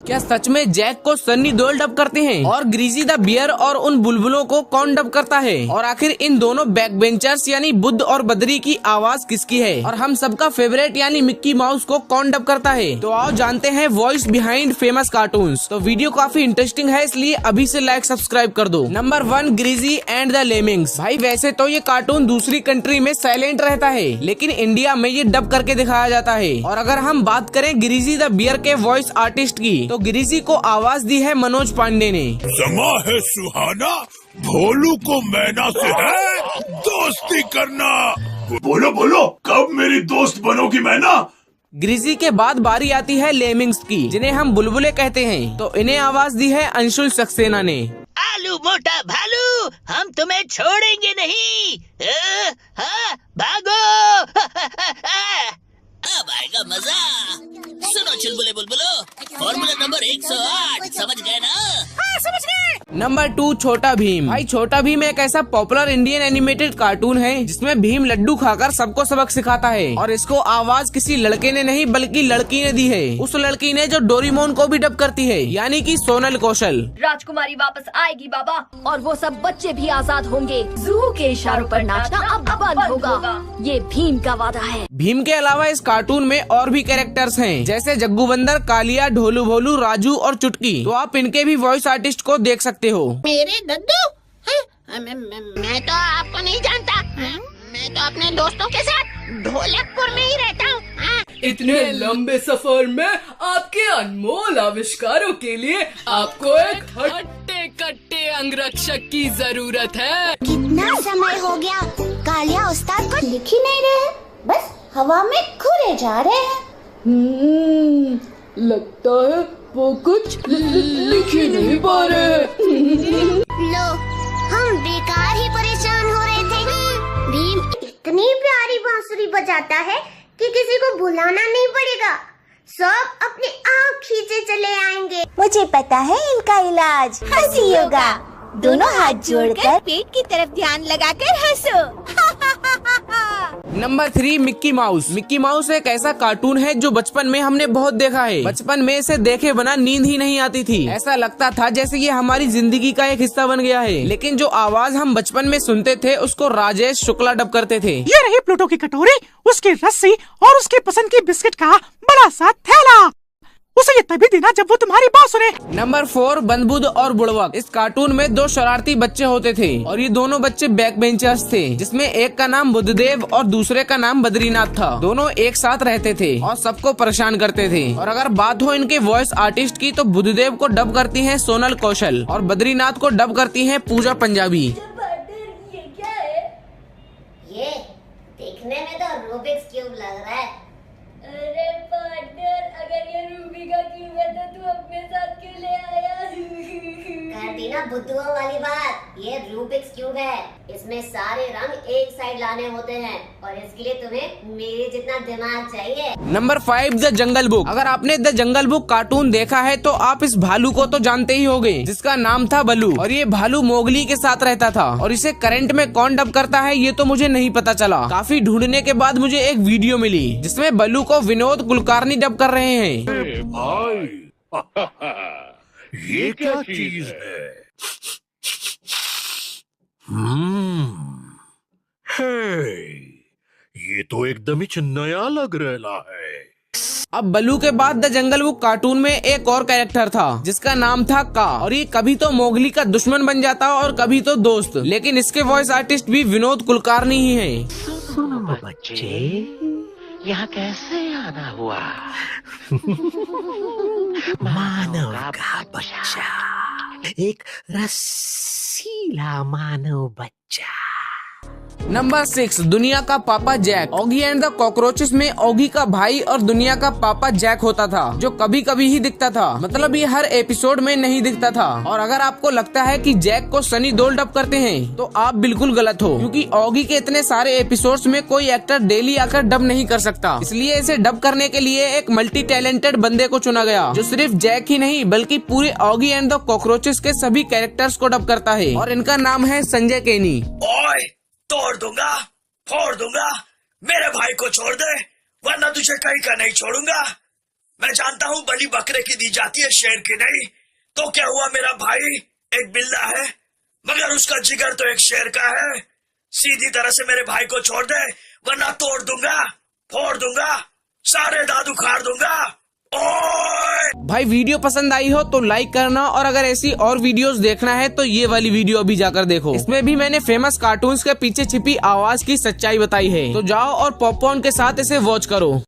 क्या सच में जैक को सन्नी देओल डब करते हैं? और ग्रीजी द बियर और उन बुलबुलों को कौन डब करता है? और आखिर इन दोनों बैक बेंचर्स यानी बुद्ध और बद्री की आवाज किसकी है? और हम सबका फेवरेट यानी मिक्की माउस को कौन डब करता है? तो आओ जानते हैं वॉइस बिहाइंड फेमस कार्टून्स। तो वीडियो काफी इंटरेस्टिंग है, इसलिए अभी से लाइक सब्सक्राइब कर दो। Number 1, greasy and the lemmings. भाई वैसे तो ये कार्टून दूसरी कंट्री में साइलेंट रहता है, लेकिन इंडिया में ये डब करके दिखाया जाता है। और अगर हम बात करें ग्रीजी द बियर के वॉइस आर्टिस्ट की, तो ग्रीजी को आवाज दी है मनोज पांडे ने। समा है सुहाना, भोलू को मैना से है दोस्ती करना। बोलो बोलो, कब मेरी दोस्त बनोगी मैना? ग्रीजी के बाद बारी आती है लेमिंग्स की, जिन्हें हम बुलबुले कहते हैं। तो इन्हें आवाज दी है अंशुल सक्सेना ने। आलू मोटा भालू, हम तुम्हें छोड़ेंगे नहीं। हाँ, भागो। अब आएगा मजा। सुनो चुलबुले बुलबुलो, फॉर्मूला नंबर 108 समझ गए ना? हाँ, समझ गए। नंबर 2, छोटा भीम। भाई छोटा भीम एक ऐसा पॉपुलर इंडियन एनिमेटेड कार्टून है जिसमें भीम लड्डू खाकर सबको सबक सिखाता है। और इसको आवाज किसी लड़के ने नहीं बल्कि लड़की ने दी है। उस लड़की ने जो डोरेमोन को भी डब करती है, यानी कि सोनल कौशल। राजकुमारी वापस आएगी बाबा, और वो सब बच्चे भी आजाद होंगे। जू के इशारों पर नाचना अब बंद होगा, ये भीम का वादा है। भीम के अलावा इस कार्टून में और भी कैरेक्टर्स हैं, जैसे जग्गू बंदर, कालिया, ढोलू भोलू, राजू और चुटकी। तो आप इनके भी वॉइस आर्टिस्ट को देख सकते हो। मेरे दद्दू? मैं तो आपको नहीं जानता। मैं तो अपने दोस्तों के साथ ढोलकपुर में ही रहता हूँ। इतने लंबे सफर में आपके अनमोल आविष्कारों के लिए आपको एक हट्टे कट्टे अंगरक्षक की जरूरत है। कितना समय हो गया, कालिया उस्ताद को लिख ही नहीं रहे, बस हवा में खुरे जा रहे हैं। लगता है वो कुछ लिख ही नहीं पा रहे। लो, हम बेकार ही परेशान हो रहे थे। भीम इतनी प्यारी बांसुरी बजाता है कि किसी को बुलाना नहीं पड़ेगा, सब अपने आप खींचे चले आएंगे। मुझे पता है इनका इलाज, हंसी योगा। दोनों हाथ जोड़कर पेट की तरफ ध्यान लगाकर हंसो। Number 3, Mickey mouse. Mickey mouse एक ऐसा कार्टून है जो बचपन में हमने बहुत देखा है। बचपन में इसे देखे बिना नींद ही नहीं आती थी। ऐसा लगता था जैसे ये हमारी जिंदगी का एक हिस्सा बन गया है। लेकिन जो आवाज हम बचपन में सुनते थे उसको राजेश शुक्ला डब करते थे। ये रही प्लूटो की कटोरी, उसकी रस्सी और उसके पसंद की बिस्किट का बड़ा सा थैला। उसे ये तभी देना जब वो तुम्हारी बात सुने। नंबर 4, बंदबुद और बुड़वक। इस कार्टून में 2 शरारती बच्चे होते थे और ये दोनों बच्चे बैक बेंचर्स थे, जिसमें एक का नाम बुद्धदेव और दूसरे का नाम बद्रीनाथ था। दोनों एक साथ रहते थे और सबको परेशान करते थे। और अगर बात हो इनके वॉइस आर्टिस्ट की, तो बुद्धदेव को डब करती है सोनल कौशल और बद्रीनाथ को डब करती है पूजा पंजाबी। ये क्या है? ये देखने में तो रूबिक्स क्यूब लग रहा है। अरे पार्टनर, अगर ये रूबी का क्यूब है तो तू अपने साथ क्यों ले आया? कर दी ना बुद्धुओं वाली बात। ये रूबिक्स क्यूब है, इसमें सारे रंग एक साइड लाने होते हैं और इसके लिए तुम्हें मेरे जितना दिमाग चाहिए। Number 5, the jungle book. अगर आपने द जंगल बुक कार्टून देखा है तो आप इस भालू को तो जानते ही होंगे, जिसका नाम था बलू। और ये भालू मोगली के साथ रहता था। और इसे करंट में कौन डब करता है ये तो मुझे नहीं पता चला। काफी ढूंढने के बाद मुझे एक वीडियो मिली जिसमें बलू को विनोद कुलकर्णी डब कर रहे हैं। भाई ये क्या चीज है? हे, ये तो एकदम ही नया लग रहा है। अब बलू के बाद द जंगल बुक कार्टून में एक और कैरेक्टर था जिसका नाम था का। और ये कभी तो मोगली का दुश्मन बन जाता और कभी तो दोस्त। लेकिन इसके वॉइस आर्टिस्ट भी विनोद कुलकर्णी ही हैं। सुनो बच्चे, यहाँ कैसे आना हुआ? मानव का बच्चा, एक रसीला मानव बच्चा। नंबर 6, दुनिया का पापा Jack. Oggy and the cockroaches में ऑगी का भाई और दुनिया का पापा जैक होता था, जो कभी कभी ही दिखता था। मतलब ये हर एपिसोड में नहीं दिखता था। और अगर आपको लगता है कि जैक को सनी देओल डब करते हैं तो आप बिल्कुल गलत हो, क्योंकि ऑगी के इतने सारे एपिसोड्स में कोई एक्टर डेली आकर डब नहीं कर सकता। इसलिए इसे डब करने के लिए एक मल्टी टैलेंटेड बंदे को चुना गया, जो सिर्फ जैक ही नहीं बल्कि पूरे ऑगी एंड द कॉकरोचेस के सभी कैरेक्टर्स को डब करता है। और इनका नाम है संजय केनी। ओए, तोड़ दूंगा, फोड़ दूंगा, मेरे भाई को छोड़ दे, वरना तुझे कहीं का नहीं छोड़ूंगा। मैं जानता हूँ बलि बकरे की दी जाती है, शेर की नहीं। तो क्या हुआ, मेरा भाई एक बिल्ला है मगर उसका जिगर तो एक शेर का है। सीधी तरह से मेरे भाई को छोड़ दे वरना तोड़ दूंगा, फोड़ दूंगा, सारे दांत उखाड़ दूंगा। ओए! भाई वीडियो पसंद आई हो तो लाइक करना, और अगर ऐसी और वीडियोस देखना है तो ये वाली वीडियो अभी जाकर देखो। इसमें भी मैंने फेमस कार्टून्स के पीछे छिपी आवाज की सच्चाई बताई है। तो जाओ और पॉपकॉर्न के साथ इसे वॉच करो।